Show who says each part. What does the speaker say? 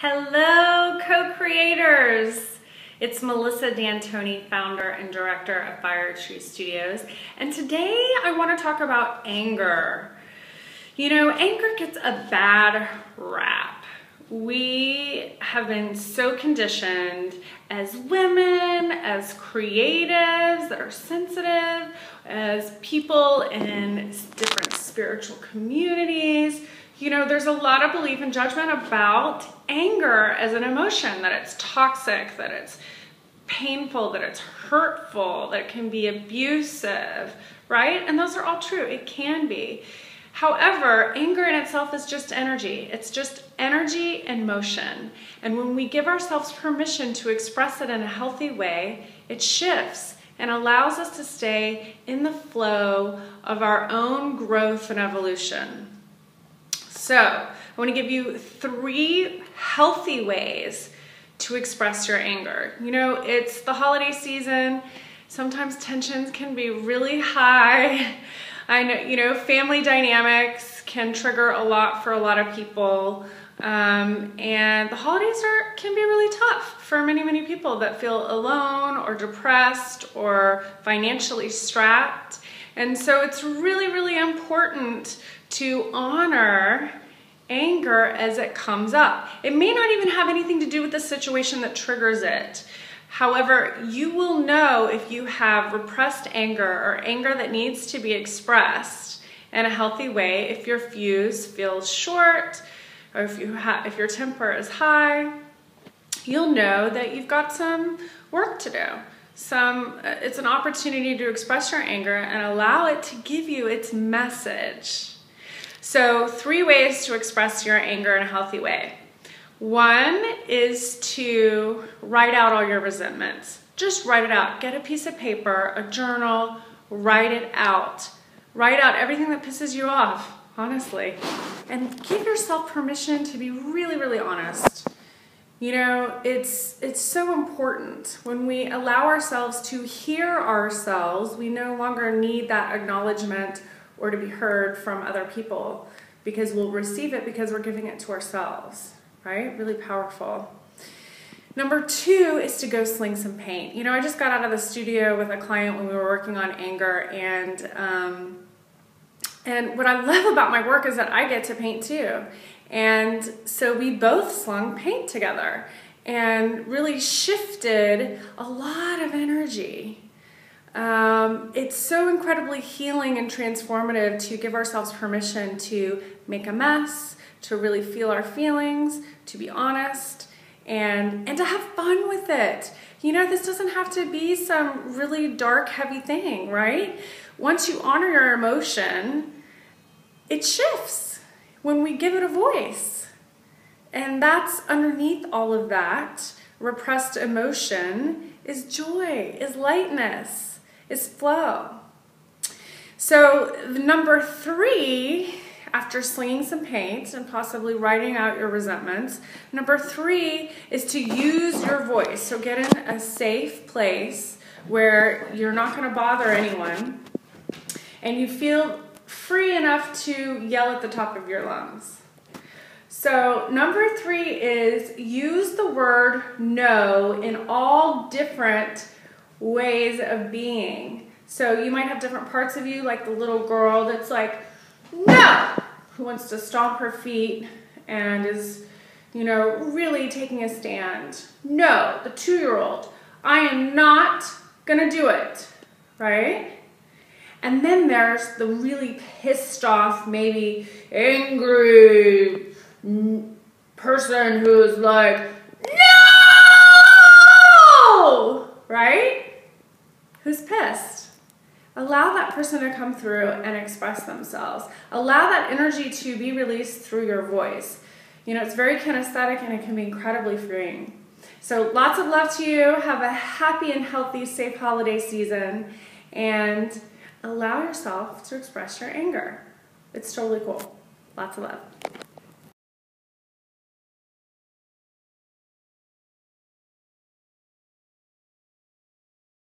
Speaker 1: Hello, co-creators. It's Melissa D'Antoni, founder and director of Fire Tree Studios. And today I want to talk about anger. You know, anger gets a bad rap. We have been so conditioned as women, as creatives that are sensitive, as people in different spiritual communities. You know, there's a lot of belief and judgment about anger as an emotion, that it's toxic, that it's painful, that it's hurtful, that it can be abusive, right? And those are all true. It can be. However, anger in itself is just energy. It's just energy and motion. And when we give ourselves permission to express it in a healthy way, it shifts and allows us to stay in the flow of our own growth and evolution. So, I want to give you 3 healthy ways to express your anger. You know, it's the holiday season. Sometimes tensions can be really high. I know, you know, family dynamics can trigger a lot for a lot of people. And the holidays can be really tough for many, many people that feel alone or depressed or financially strapped. And so it's really, really important to honor anger as it comes up. It may not even have anything to do with the situation that triggers it. However, you will know if you have repressed anger or anger that needs to be expressed in a healthy way, if your fuse feels short, or if your temper is high. You'll know that you've got some work to do. It's an opportunity to express your anger and allow it to give you its message. So 3 ways to express your anger in a healthy way. 1 is to write out all your resentments. Just write it out. Get a piece of paper, a journal, write it out. Write out everything that pisses you off, honestly. And give yourself permission to be really, really honest. You know, it's so important. When we allow ourselves to hear ourselves, we no longer need that acknowledgement or to be heard from other people, because we'll receive it because we're giving it to ourselves, right? Really powerful. Number 2 is to go sling some paint. You know, I just got out of the studio with a client when we were working on anger, and what I love about my work is that I get to paint too. And so we both slung paint together and really shifted a lot of energy. It's so incredibly healing and transformative to give ourselves permission to make a mess, to really feel our feelings, to be honest, and to have fun with it. You know, this doesn't have to be some really dark, heavy thing, right? Once you honor your emotion, it shifts when we give it a voice. And that's underneath all of that repressed emotion is joy, is lightness, is flow. So number 3, after slinging some paint and possibly writing out your resentments, number 3 is to use your voice. So get in a safe place where you're not going to bother anyone and you feel free enough to yell at the top of your lungs. So number 3 is use the word no in all different ways of being. So you might have different parts of you, like the little girl that's like, no, who wants to stomp her feet and is, you know, really taking a stand. No, the 2-year-old, I am not gonna do it, right? And then there's the really pissed off, maybe angry person who's like, no! Right? Who's pissed. Allow that person to come through and express themselves. Allow that energy to be released through your voice. You know, it's very kinesthetic and it can be incredibly freeing. So lots of love to you. Have a happy and healthy, safe holiday season. And allow yourself to express your anger. It's totally cool. Lots of love.